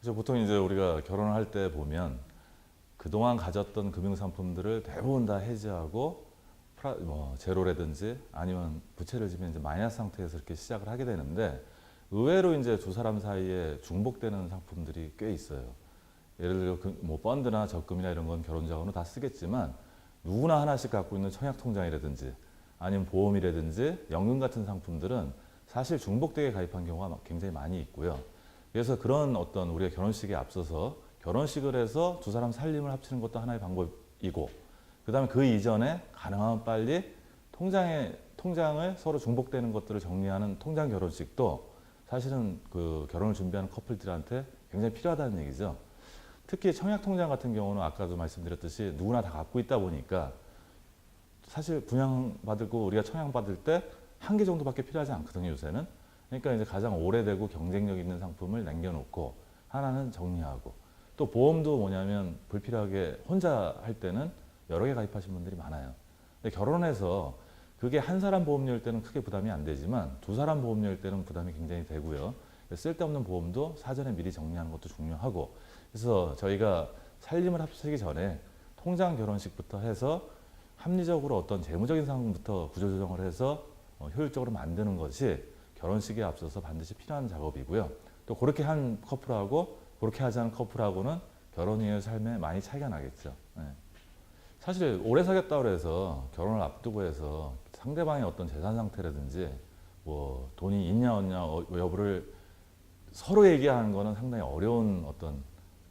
그래서 보통 이제 우리가 결혼을 할 때 보면 그동안 가졌던 금융상품들을 대부분 다 해지하고 제로라든지 아니면 부채를 지면 이제 마이너스 상태에서 이렇게 시작을 하게 되는데 의외로 이제 두 사람 사이에 중복되는 상품들이 꽤 있어요. 예를 들어 뭐 펀드나 적금이나 이런 건 결혼 자금으로 다 쓰겠지만 누구나 하나씩 갖고 있는 청약통장이라든지 아니면 보험이라든지 연금 같은 상품들은 사실 중복되게 가입한 경우가 굉장히 많이 있고요. 그래서 그런 어떤 우리가 결혼식에 앞서서 결혼식을 해서 두 사람 살림을 합치는 것도 하나의 방법이고, 그 다음에 그 이전에 가능하면 빨리 통장을 서로 중복되는 것들을 정리하는 통장 결혼식도 사실은 그 결혼을 준비하는 커플들한테 굉장히 필요하다는 얘기죠. 특히 청약통장 같은 경우는 아까도 말씀드렸듯이 누구나 다 갖고 있다 보니까 사실 분양받고 우리가 청약받을 때 한 개 정도밖에 필요하지 않거든요, 요새는. 그러니까 이제 가장 오래되고 경쟁력 있는 상품을 남겨놓고 하나는 정리하고, 또 보험도 뭐냐면 불필요하게 혼자 할 때는 여러 개 가입하신 분들이 많아요. 근데 결혼해서 그게 한 사람 보험료일 때는 크게 부담이 안 되지만 두 사람 보험료일 때는 부담이 굉장히 되고요. 쓸데없는 보험도 사전에 미리 정리하는 것도 중요하고, 그래서 저희가 살림을 합치기 전에 통장 결혼식부터 해서 합리적으로 어떤 재무적인 상황부터 구조조정을 해서 효율적으로 만드는 것이 결혼식에 앞서서 반드시 필요한 작업이고요. 또 그렇게 한 커플하고 그렇게 하지 않은 커플하고는 결혼 이후의 삶에 많이 차이가 나겠죠. 네. 사실 오래 사귀었다고 해서 결혼을 앞두고 해서 상대방의 어떤 재산 상태라든지 뭐 돈이 있냐 없냐 여부를 서로 얘기하는 거는 상당히 어려운 어떤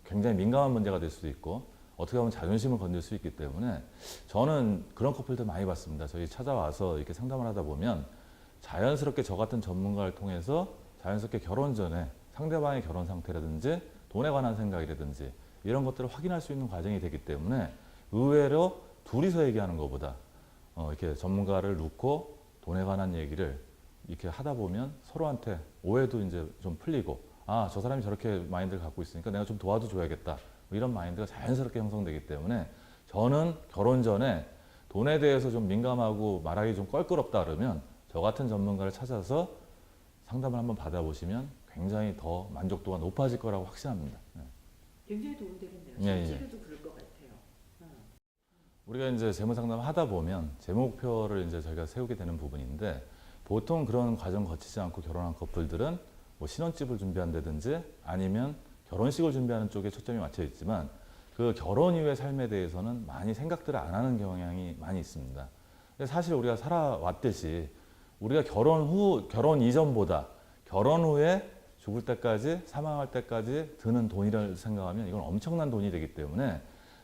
굉장히 민감한 문제가 될 수도 있고 어떻게 보면 자존심을 건들 수 있기 때문에 저는 그런 커플들 많이 봤습니다. 저희 찾아와서 이렇게 상담을 하다 보면 자연스럽게 저 같은 전문가를 통해서 자연스럽게 결혼 전에 상대방의 결혼 상태라든지 돈에 관한 생각이라든지 이런 것들을 확인할 수 있는 과정이 되기 때문에 의외로 둘이서 얘기하는 것보다 이렇게 전문가를 놓고 돈에 관한 얘기를 이렇게 하다 보면 서로한테 오해도 이제 좀 풀리고, 아, 저 사람이 저렇게 마인드를 갖고 있으니까 내가 좀 도와줘야겠다, 이런 마인드가 자연스럽게 형성되기 때문에 저는 결혼 전에 돈에 대해서 좀 민감하고 말하기 좀 껄끄럽다 그러면 저 같은 전문가를 찾아서 상담을 한번 받아보시면 굉장히 더 만족도가 높아질 거라고 확신합니다. 네. 굉장히 도움되는데요. 예, 실제로도 그럴 것 같아요. 우리가 이제 재무 상담을 하다 보면 재무 목표를 이제 저희가 세우게 되는 부분인데, 보통 그런 과정 거치지 않고 결혼한 커플들은 뭐 신혼집을 준비한다든지 아니면 결혼식을 준비하는 쪽에 초점이 맞춰 있지만 그 결혼 이후의 삶에 대해서는 많이 생각들을 안 하는 경향이 많이 있습니다. 근데 사실 우리가 살아왔듯이 우리가 결혼 이전보다 결혼 후에 죽을 때까지, 사망할 때까지 드는 돈이라고 생각하면 이건 엄청난 돈이 되기 때문에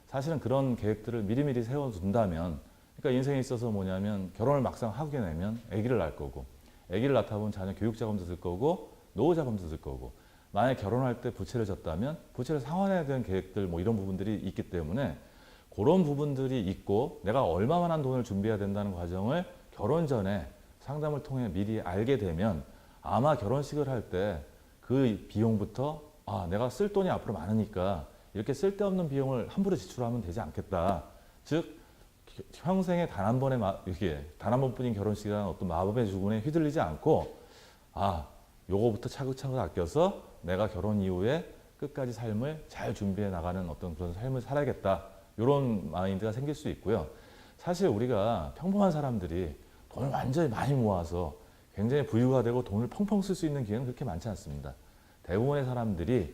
사실은 그런 계획들을 미리미리 세워둔다면, 그러니까 인생에 있어서 뭐냐면 결혼을 막상 하게 되면 아기를 낳을 거고, 아기를 낳다 보면 자녀 교육 자금도 들 거고 노후 자금도 들 거고, 만약에 결혼할 때 부채를 졌다면 부채를 상환해야 되는 계획들 뭐 이런 부분들이 있기 때문에 그런 부분들이 있고 내가 얼마만한 돈을 준비해야 된다는 과정을 결혼 전에 상담을 통해 미리 알게 되면 아마 결혼식을 할 때 그 비용부터 내가 쓸 돈이 앞으로 많으니까 이렇게 쓸데없는 비용을 함부로 지출하면 되지 않겠다. 즉 평생에 단 한 번의 단 한 번뿐인 결혼식이라는 어떤 마법의 주문에 휘둘리지 않고 요거부터 차근차근 아껴서 내가 결혼 이후에 끝까지 삶을 잘 준비해 나가는 어떤 그런 삶을 살아야겠다. 이런 마인드가 생길 수 있고요. 사실 우리가 평범한 사람들이 돈을 완전히 많이 모아서 굉장히 부유가 되고 돈을 펑펑 쓸 수 있는 기회는 그렇게 많지 않습니다. 대부분의 사람들이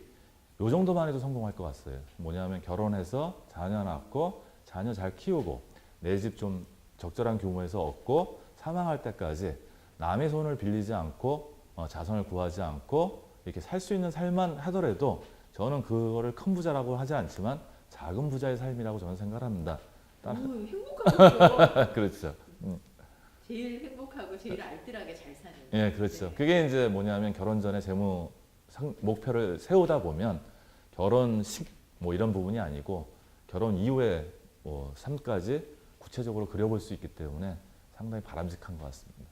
요 정도만 해도 성공할 것 같아요. 뭐냐면 결혼해서 자녀 낳고 자녀 잘 키우고 내 집 좀 적절한 규모에서 얻고 사망할 때까지 남의 손을 빌리지 않고 자선을 구하지 않고 이렇게 살 수 있는 삶만 하더라도 저는 그거를 큰 부자라고 하지 않지만 작은 부자의 삶이라고 저는 생각을 합니다. 너무 행복하죠. 그렇죠. 제일 행복하고 제일 알뜰하게 잘 사는. 예, 그렇죠. 네. 그게 이제 뭐냐면 결혼 전에 재무 목표를 세우다 보면 결혼식 뭐 이런 부분이 아니고 결혼 이후에 뭐 삶까지 구체적으로 그려볼 수 있기 때문에 상당히 바람직한 것 같습니다.